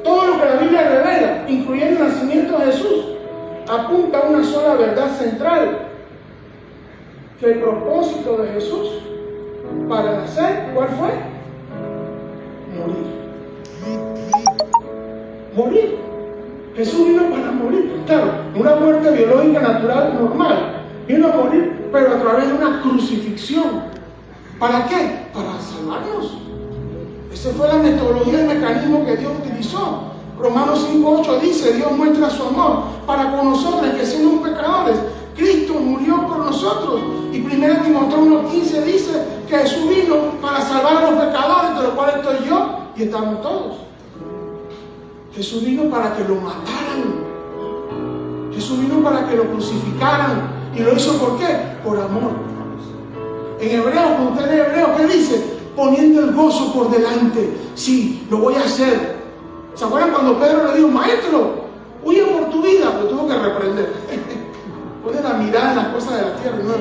todo lo que la Biblia revela, incluyendo el nacimiento de Jesús, apunta a una sola verdad central: que el propósito de Jesús para nacer, ¿cuál fue? Morir. Morir. Jesús vino para morir. Claro, una muerte biológica natural normal. Vino a morir, pero a través de una crucifixión. ¿Para qué? Para salvarnos. Esa fue la metodología y el mecanismo que Dios utilizó. Romanos 5:8 dice: Dios muestra su amor para con nosotros, que siendo pecadores, Cristo murió por nosotros. Y 1 Timoteo 1:15 dice que Jesús vino para salvar a los pecadores, de los cuales estoy yo y estamos todos. Jesús vino para que lo mataran. Jesús vino para que lo crucificaran. ¿Y lo hizo por qué? Por amor. En Hebreo, cuando usted lee Hebreo, ¿qué dice? Poniendo el gozo por delante. Sí, lo voy a hacer. ¿Se acuerdan cuando Pedro le dijo: maestro, huye por tu vida? Lo tuvo que reprender. Pone la mirada en las cosas de la tierra, no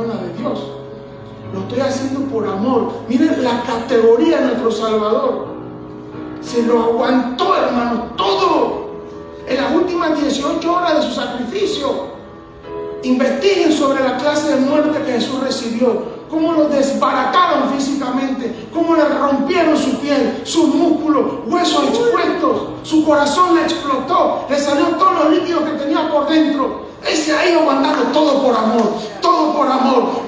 en la de Dios. Lo estoy haciendo por amor. Miren la categoría de nuestro Salvador. Se lo aguantó, hermano, todo. En las últimas 18 horas de su sacrificio. Investiguen sobre la clase de muerte que Jesús recibió. Cómo lo desbarataron físicamente. Cómo le rompieron su piel, sus músculos, huesos expuestos. Su corazón le explotó. Le salió todos los líquidos que tenía por dentro. Él se ha ido aguantando todo por amor,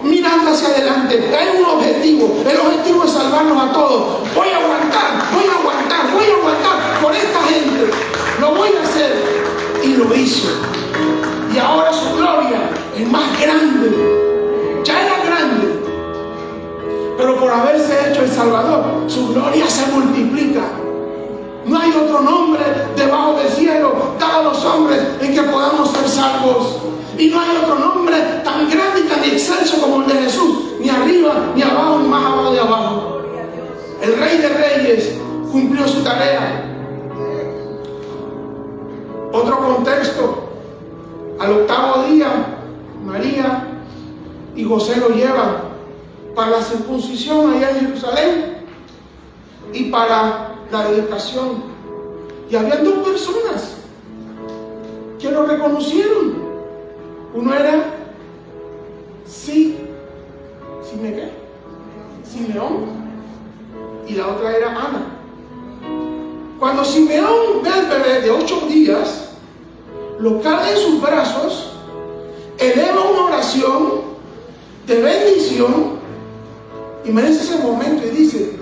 mirando hacia adelante. Hay un objetivo, el objetivo es salvarnos a todos. Voy a aguantar por esta gente. Lo voy a hacer. Y lo hizo. Y ahora su gloria es más grande. Ya era grande, pero por haberse hecho el Salvador, su gloria se multiplica. No hay otro nombre debajo del cielo dado a los hombres en que podamos ser salvos. Y no hay otro nombre tan grande y tan excelso como el de Jesús. Ni arriba, ni abajo, ni más abajo de abajo. El Rey de Reyes cumplió su tarea. Otro contexto: al 8º día, María y José lo llevan para la circuncisión allá en Jerusalén y para la dedicación. Y había 2 personas que lo reconocieron. Uno era Simeón, y la otra era Ana. Cuando Simeón ve al bebé de 8 días, lo carga en sus brazos, eleva una oración de bendición. Imagínense ese momento y dice: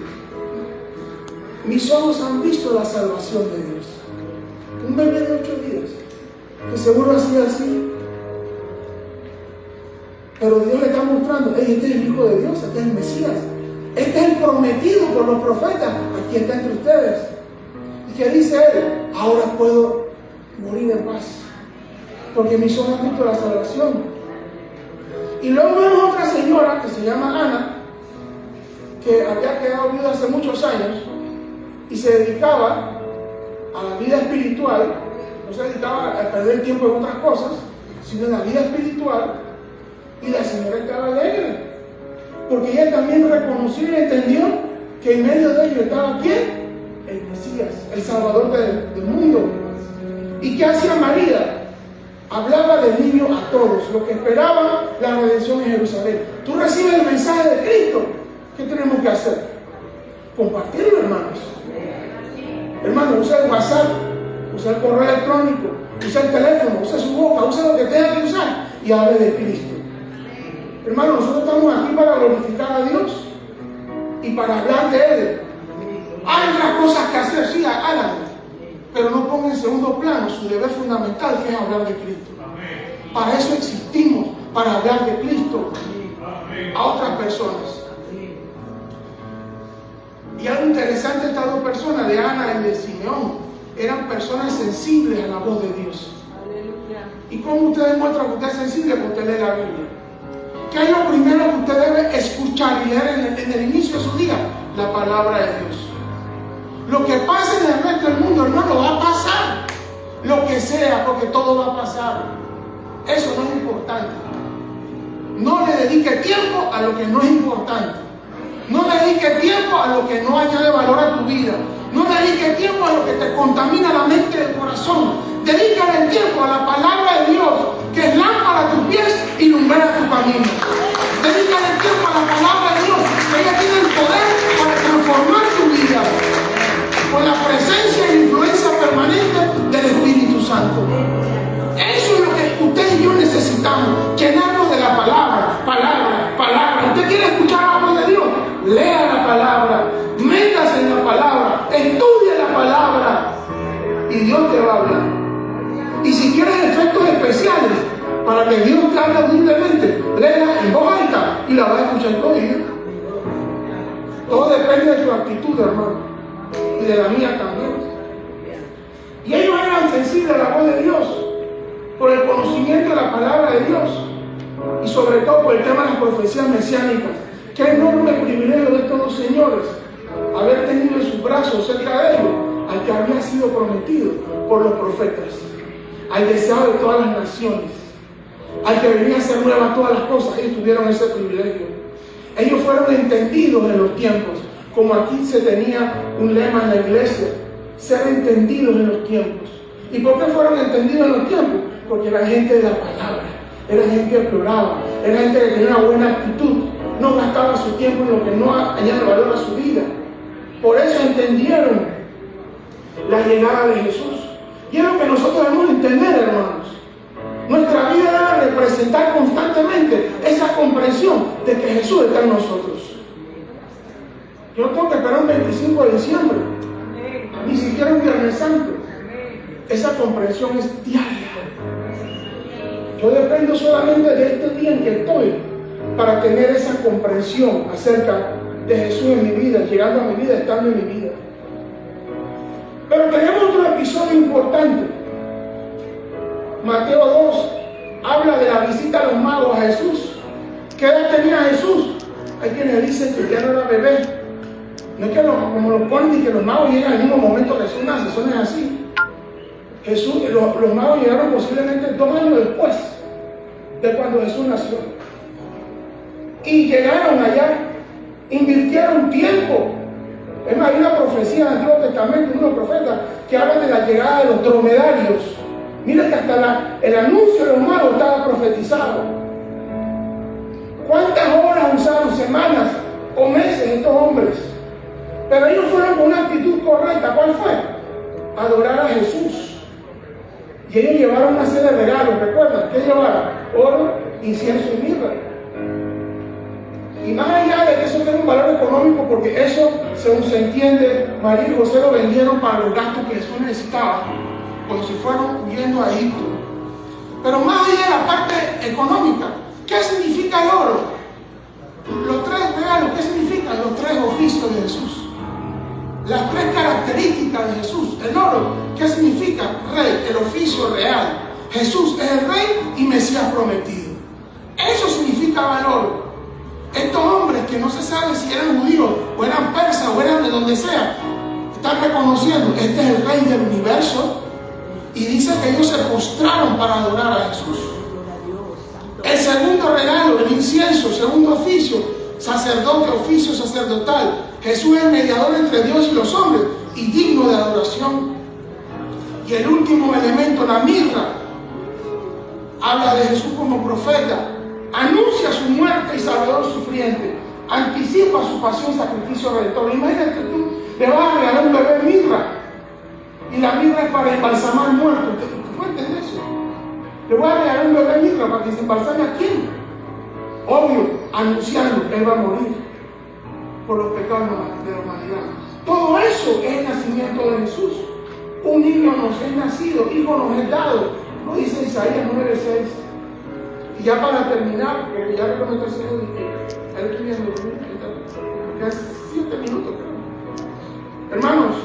mis ojos han visto la salvación de Dios. Un bebé de 8 días, que seguro hacía así. Pero Dios le está mostrando: este es el Hijo de Dios, este es el Mesías. Este es el prometido por los profetas. Aquí está entre ustedes. ¿Y qué dice él? Ahora puedo morir en paz, porque mis ojos han visto la salvación. Y luego vemos otra señora que se llama Ana, que había quedado viuda hace muchos años y se dedicaba a la vida espiritual. No se dedicaba a perder tiempo en otras cosas, sino en la vida espiritual. Y la señora estaba alegre, porque ella también reconoció y entendió que en medio de ello estaba ¿quién? El Mesías, el Salvador del mundo. ¿Y qué hacía María? Hablaba del niño a todos, lo que esperaba la redención en Jerusalén. Tú recibes el mensaje de Cristo. ¿Qué tenemos que hacer? Compartirlo, hermanos. Hermano, usa el WhatsApp, usa el correo electrónico, usa el teléfono, usa su boca, usa lo que tenga que usar y hable de Cristo. Hermano, nosotros estamos aquí para glorificar a Dios y para hablar de Él. Hay otras cosas que hacer, sí, háganlo, pero no pongan en segundo plano su deber fundamental, que es hablar de Cristo. Para eso existimos, para hablar de Cristo a otras personas. Y algo interesante, estas dos personas, de Ana y de Simeón, eran personas sensibles a la voz de Dios. ¿Y cómo usted demuestra que usted es sensible? Cuando usted lee la Biblia. ¿Qué es lo primero que usted debe escuchar y leer en el inicio de su día? La palabra de Dios. Lo que pase en el resto del mundo, hermano, va a pasar. Lo que sea, porque todo va a pasar. Eso no es importante. No le dedique tiempo a lo que no es importante. No le dedique tiempo a lo que no añade valor a tu vida. No le dedique tiempo a lo que te contamina la mente y el corazón. Dedícale el tiempo a la palabra de Dios, que es lámpara a tus pies y lumbrera tu camino. Dedícale el tiempo a la palabra de Dios, que ella tiene el poder para transformar tu vida, con la presencia e influencia permanente del Espíritu Santo. Eso es lo que usted y yo necesitamos, llenarnos de la palabra, palabra. ¿Usted quiere escuchar la voz de Dios? Lea la palabra, métase en la palabra, estudie la palabra y Dios te va a hablar. Y si quieres efectos especiales para que Dios te hable audiblemente, léela en voz alta y la vas a escuchar todo el día. Todo depende de tu actitud, hermano, y de la mía también. Y ellos eran sensibles a la voz de Dios por el conocimiento de la palabra de Dios y sobre todo por el tema de las profecías mesiánicas. Qué enorme privilegio de estos dos señores haber tenido en sus brazos cerca de ellos al que había sido prometido por los profetas, al deseado de todas las naciones, al que venía a hacer nuevas todas las cosas. Ellos tuvieron ese privilegio. Ellos fueron entendidos en los tiempos, como aquí se tenía un lema en la iglesia: ser entendidos en los tiempos. ¿Y por qué fueron entendidos en los tiempos? Porque era gente de la palabra, era gente que oraba, era gente que tenía una buena actitud, no gastaba su tiempo en lo que no añade valor a su vida. Por eso entendieron la llegada de Jesús. Y es lo que nosotros debemos entender, hermanos. Nuestra vida debe representar constantemente esa comprensión de que Jesús está en nosotros. Yo no tengo que esperar un 25 de diciembre, ni siquiera un Viernes Santo. Esa comprensión es diaria. Yo dependo solamente de este día en que estoy para tener esa comprensión acerca de Jesús en mi vida, llegando a mi vida, estando en mi vida. Pero tenemos otro episodio importante. Mateo 2 habla de la visita de los magos a Jesús. ¿Qué edad tenía Jesús? Hay quienes dicen que ya no era bebé. No es que como lo ponen y que los magos llegan al mismo momento que Jesús nace, eso no es así. Los magos llegaron posiblemente 2 años después de cuando Jesús nació. Y llegaron allá, invirtieron tiempo. Es más, hay una profecía del Antiguo Testamento, unos profetas que hablan de la llegada de los dromedarios. Mira que hasta el anuncio de los magos estaba profetizado. ¿Cuántas horas usaron? Semanas o meses estos hombres. Pero ellos fueron con una actitud correcta. ¿Cuál fue? Adorar a Jesús. Y ellos llevaron una serie de regalos. ¿Recuerdan? ¿Qué llevaron? Oro, incienso y mirra. Y más allá de que eso tenga un valor económico, porque eso, según se entiende, María y José lo vendieron para los gastos que Jesús necesitaba, cuando se fueron huyendo a Egipto. Pero más allá de la parte económica, ¿qué significa el oro? Los 3 regalos, ¿qué significa? significan los tres oficios de Jesús. Las tres características de Jesús. El oro, ¿qué significa? Rey, el oficio real. Jesús es el rey y Mesías prometido. Eso significa valor. Estos hombres que no se sabe si eran judíos o eran persas o eran de donde sea, están reconociendo, este es el rey del universo, y dice que ellos se postraron para adorar a Jesús. El segundo regalo, el incienso, segundo oficio, sacerdote, oficio sacerdotal. Jesús es el mediador entre Dios y los hombres y digno de adoración. Y el último elemento, la mirra, habla de Jesús como profeta, anuncia su muerte y salvador sufriente, anticipa su pasión, sacrificio redentor. Imagínate que tú le vas a regalar un bebé mirra, y la mirra es para embalsamar muertos. ¿Tú puedes entender eso? Le voy a regalar un bebé mirra para que se embalsame a quién. Obvio, anunciando que él va a morir por los pecados de la humanidad. Todo eso es el nacimiento de Jesús. Un niño nos es nacido, hijo nos es dado. Lo dice Isaías 9:6. Y ya para terminar, porque ya veo que me estoy haciendo, ya estoy viendo, ya 7 minutos creo. Hermanos,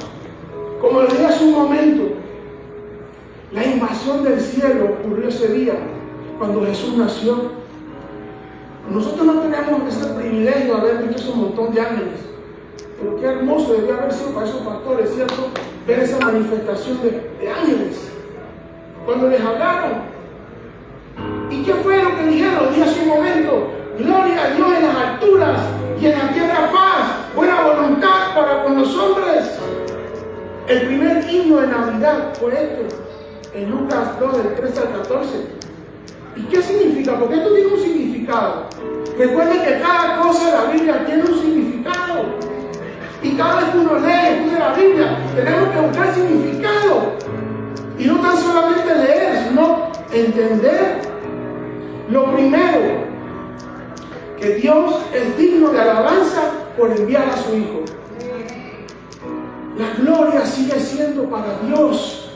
como les dije hace un momento, la invasión del cielo ocurrió ese día, cuando Jesús nació. Nosotros no tenemos ese privilegio de haber visto ese montón de ángeles, pero qué hermoso debió haber sido para esos pastores, ¿cierto? Ver esa manifestación de ángeles cuando les hablaron. ¿Y qué fue lo que dijeron? Dije hace un momento: gloria a Dios en las alturas y en la tierra paz, buena voluntad para con los hombres. El primer himno de Navidad fue este, en Lucas 2, del 13 al 14. ¿Y qué significa? Porque esto tiene un significado. Recuerden que cada cosa de la Biblia tiene un significado. Y cada vez que uno lee, estudia la Biblia, tenemos que buscar significado. Y no tan solamente leer, sino entender. Lo primero, que Dios es digno de alabanza por enviar a su Hijo. La gloria sigue siendo para Dios.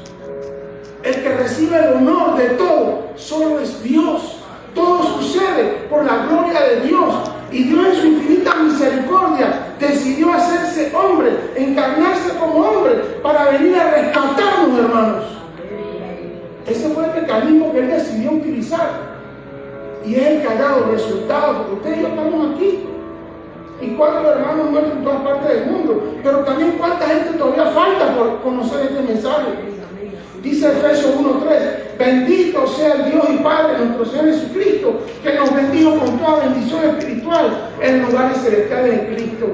El que recibe el honor de todo solo es Dios. Todo sucede por la gloria de Dios. Y Dios en su infinita misericordia decidió hacerse hombre, encarnarse como hombre para venir a rescatarnos, hermanos. Ese fue el mecanismo que Él decidió utilizar. Y es el que ha dado resultados, porque ustedes y yo estamos aquí. Y cuántos hermanos nuestros en todas partes del mundo. Pero también cuánta gente todavía falta por conocer este mensaje. Dice Efesios 1:3: bendito sea el Dios y Padre de nuestro Señor Jesucristo, que nos bendijo con toda bendición espiritual en lugares celestiales en Cristo.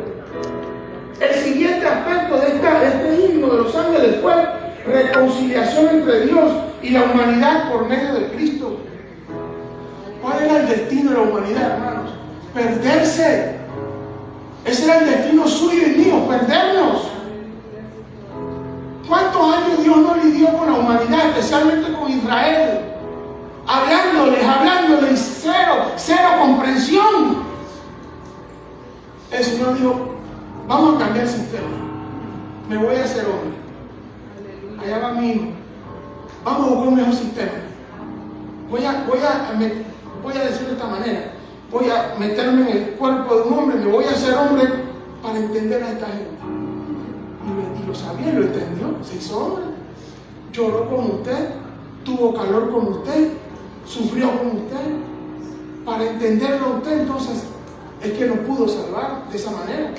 El siguiente aspecto de este himno de los ángeles fue reconciliación entre Dios y la humanidad por medio de Cristo. ¿Cuál era el destino de la humanidad, hermanos? Perderse. Ese era el destino suyo y mío, perdernos. ¿Cuántos años Dios no lidió con la humanidad, especialmente con Israel? Hablándoles, cero comprensión. El Señor dijo: vamos a cambiar el sistema. Me voy a hacer hombre. Allá va mi hijo. Vamos a buscar un mejor sistema. Voy a decir de esta manera: voy a meterme en el cuerpo de un hombre, me voy a hacer hombre para entender a esta gente. Y lo sabía, lo entendió, se hizo hombre. Lloró con usted, tuvo calor con usted, sufrió con usted, para entenderlo a usted. Entonces, es que nos pudo salvar de esa manera.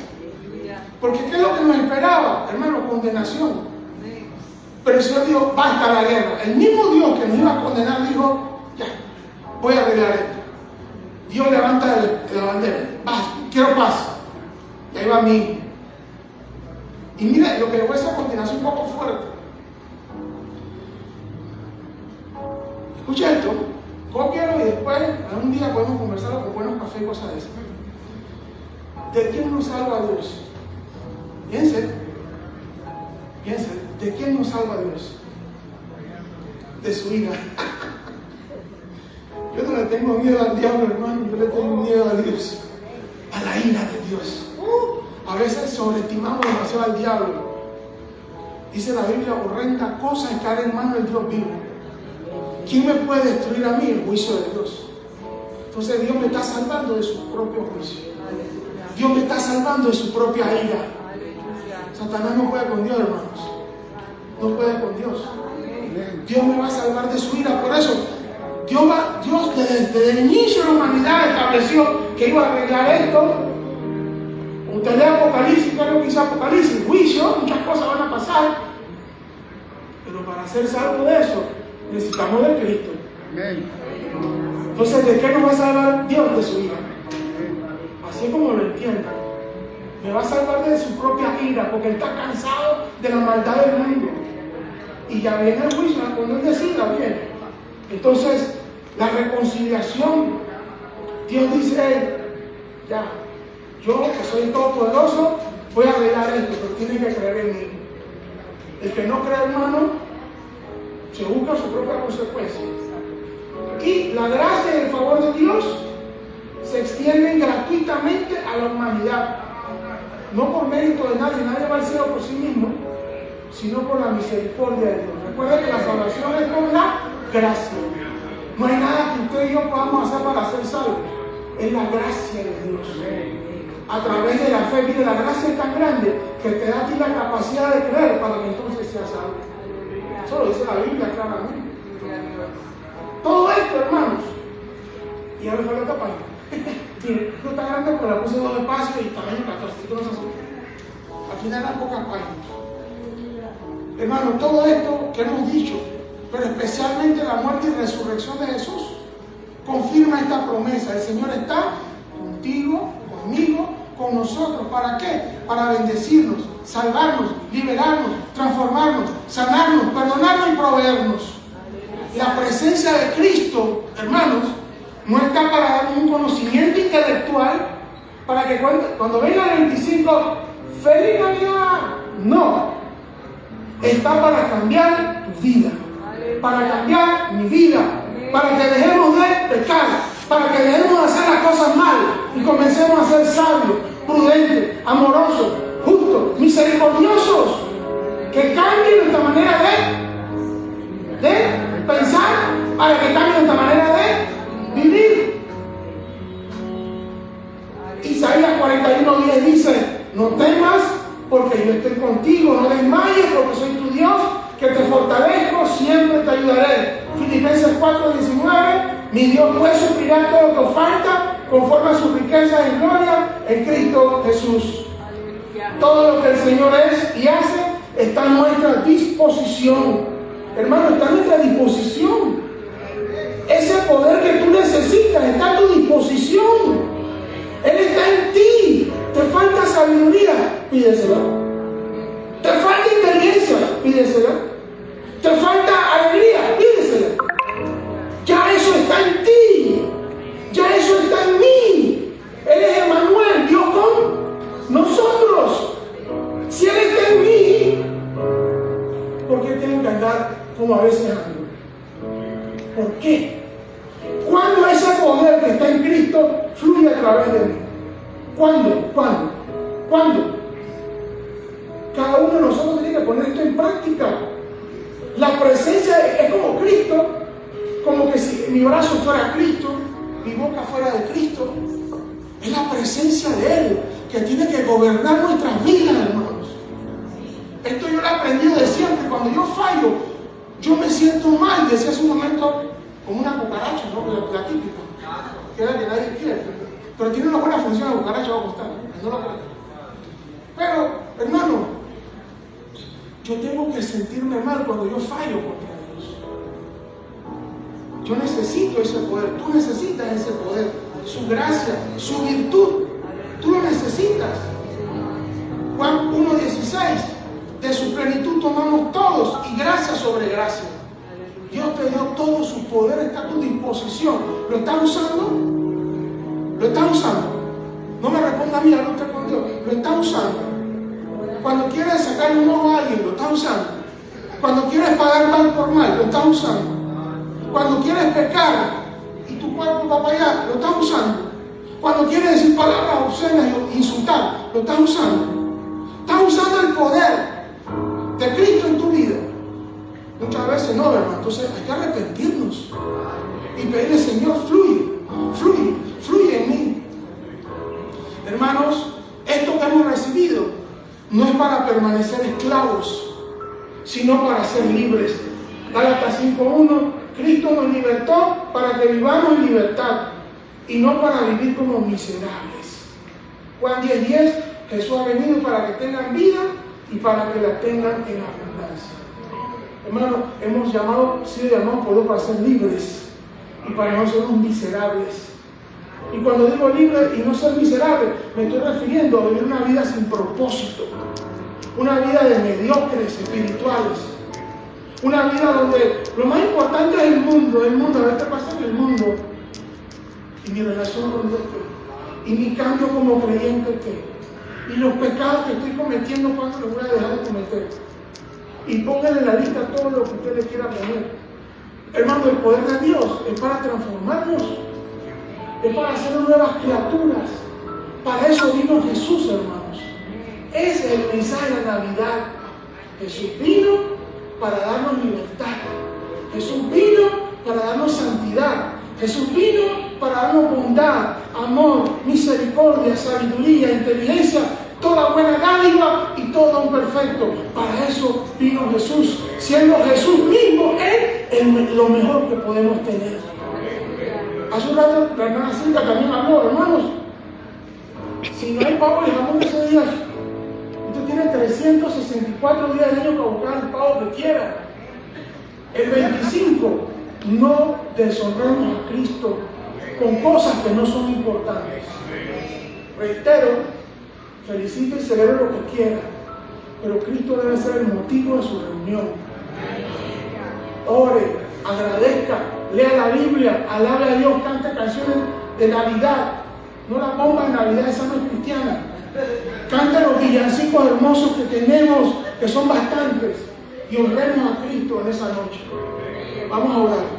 Porque ¿qué es lo que nos esperaba, hermano? Condenación. Pero el Señor dijo: basta la guerra. El mismo Dios que nos iba a condenar dijo: ya, voy a arreglar esto. Dios levanta la bandera: quiero paz. Y ahí va mi hijo. Y mira, lo que le voy a hacer a continuación un poco fuerte. Escucha esto, cópialo y después algún día podemos conversarlo con buenos cafés y cosas de esas. ¿De quién nos salva Dios? Piensen, ¿de quién nos salva Dios? De su ira. Yo no le tengo miedo al diablo, hermano, yo le tengo miedo a Dios, a la ira de Dios. A veces sobreestimamos demasiado al diablo. Dice la Biblia: horrenda cosa es caer en manos del Dios vivo. ¿Quién me puede destruir a mí? El juicio de Dios. Entonces Dios me está salvando de su propio juicio. Dios me está salvando de su propia ira. Satanás no puede con Dios, hermanos. No puede con Dios. Dios me va a salvar de su ira. Por eso, Dios desde el inicio de la humanidad estableció que iba a arreglar esto. Usted lee Apocalipsis, ¿qué es lo que dice Apocalipsis? Juicio, muchas cosas van a pasar. Pero para ser salvo de eso, necesitamos de Cristo. Entonces, ¿de qué nos va a salvar Dios? De su ira. Así como lo entiendo. Me va a salvar de su propia ira, porque Él está cansado de la maldad del mundo. Y ya viene el juicio, cuando Él decida, viene. Entonces, la reconciliación, Dios dice, ya, yo que soy todopoderoso, voy a arreglar esto, pero tienen que creer en mí. El que no cree, hermano, se busca su propia consecuencia. Y la gracia y el favor de Dios se extienden gratuitamente a la humanidad. No por mérito de nadie va al cielo por sí mismo, sino por la misericordia de Dios. Recuerda que la salvación es por la gracia. No hay nada que usted y yo podamos hacer para ser salvos. Es la gracia de Dios. A través de la fe, mire, la gracia es tan grande que te da a ti la capacidad de creer para que entonces seas salvo. Eso lo dice la Biblia claramente. Todo esto, hermanos. Y ahora fue la tapa. Mire, esto está grande porque la puse 2 espacios y tamaño 14. Al final eran pocas páginas. Hermano, todo esto que hemos dicho, pero especialmente la muerte y resurrección de Jesús, confirma esta promesa. El Señor está contigo, conmigo, con nosotros. ¿Para qué? Para bendecirnos, salvarnos, liberarnos, transformarnos, sanarnos, perdonarnos y proveernos. La presencia de Cristo, hermanos, no está para darnos un conocimiento intelectual para que cuando venga el 25, ¡Feliz Navidad! No. Está para cambiar tu vida, para cambiar mi vida, para que dejemos de pecar, para que dejemos de hacer las cosas mal y comencemos a ser sabios, prudentes, amorosos, justos, misericordiosos, que cambien nuestra manera de pensar para que cambie nuestra manera de vivir. Isaías 41:10 dice: no temas porque yo estoy contigo, no desmayes porque soy tu Dios, que te fortalezco, siempre te ayudaré. Filipenses 4:19: mi Dios pues suplirá todo lo que os falta conforme a sus riquezas en gloria en Cristo Jesús. Todo lo que el Señor es y hace está a nuestra disposición. Hermano, está a nuestra disposición. Ese poder que tú necesitas está a tu disposición. Él está en ti. Te falta sabiduría, pídesela. Te falta inteligencia, pídesela. Te falta alegría, pídesela. Ya eso está en ti. Ya eso está en mí. Él es Emmanuel, Dios con nosotros. Si Él está en mí, ¿por qué tengo que andar como a veces ando? ¿Por qué? ¿Cuándo ese poder que está en Cristo fluye a través de mí? ¿Cuándo? Cada uno de nosotros tiene que poner esto en práctica. La presencia es como Cristo, como que si mi brazo fuera Cristo, mi boca fuera de Cristo. Es la presencia de Él que tiene que gobernar nuestras vidas, hermanos. Esto yo lo he aprendido de siempre. Cuando yo fallo, yo me siento mal. Decía hace un momento, como una cucaracha, ¿no? La típica, que es la que nadie quiere. Pero tiene una buena función la cucaracha, va a costar. No lo creo. Pero, hermano, yo tengo que sentirme mal cuando yo fallo contra Dios. Yo necesito ese poder. Tú necesitas ese poder. Su gracia, su virtud. Tú lo necesitas. Juan 1:16. De su plenitud tomamos todos y gracia sobre gracia. Dios te dio todo, su poder está a tu disposición. ¿Lo estás usando? ¿Lo estás usando? No me responda a mí, no te respondo. ¿Lo estás usando? Cuando quieres sacarle un ojo a alguien, ¿lo estás usando? Cuando quieres pagar mal por mal, ¿lo estás usando? Cuando quieres pecar y tu cuerpo va para allá, ¿lo estás usando? Cuando quieres decir palabras obscenas y insultar, ¿lo estás usando? Estás usando el poder de Cristo en tu vida. Muchas veces no, hermano. Entonces hay que arrepentirnos y pedirle: Señor, fluye en mí. Hermanos, esto que hemos recibido no es para permanecer esclavos, sino para ser libres. Gálatas 5:1, Cristo nos libertó para que vivamos en libertad y no para vivir como miserables. Juan 10:10, Jesús ha venido para que tengan vida y para que la tengan en abundancia. Hermanos, hemos sido llamados por Dios para ser libres y para no ser miserables. Y cuando digo libre y no ser miserable, me estoy refiriendo a vivir una vida sin propósito, una vida de mediocres espirituales, una vida donde lo más importante es el mundo, a ver qué pasa en el mundo, y mi relación con Dios qué, y mi cambio como creyente qué, y los pecados que estoy cometiendo, cuando los voy a dejar de cometer. Y pónganle en la lista todo lo que usted le quiera poner. Hermano, el poder de Dios es para transformarnos, es para hacer nuevas criaturas. Para eso vino Jesús, hermanos. Ese es el mensaje de la Navidad. Jesús vino para darnos libertad. Jesús vino para darnos santidad. Jesús vino para darnos bondad, amor, misericordia, sabiduría, inteligencia, toda buena dádiva y todo don perfecto. Para eso vino Jesús, siendo Jesús mismo lo mejor que podemos tener. Hace un rato la hermana Cinta también habló, hermanos. Si no hay pavo y jamón de ese día, usted tiene 364 días del año para buscar el pavo que quiera. El 25, no deshonremos a Cristo con cosas que no son importantes. Reitero, felicite y celebre lo que quiera, pero Cristo debe ser el motivo de su reunión. Ore, agradezca, lea la Biblia, alabe a Dios, cante canciones de Navidad. No la ponga en Navidad, esa no es cristiana. Cante los villancicos hermosos que tenemos, que son bastantes, y honremos a Cristo en esa noche. Vamos a orar.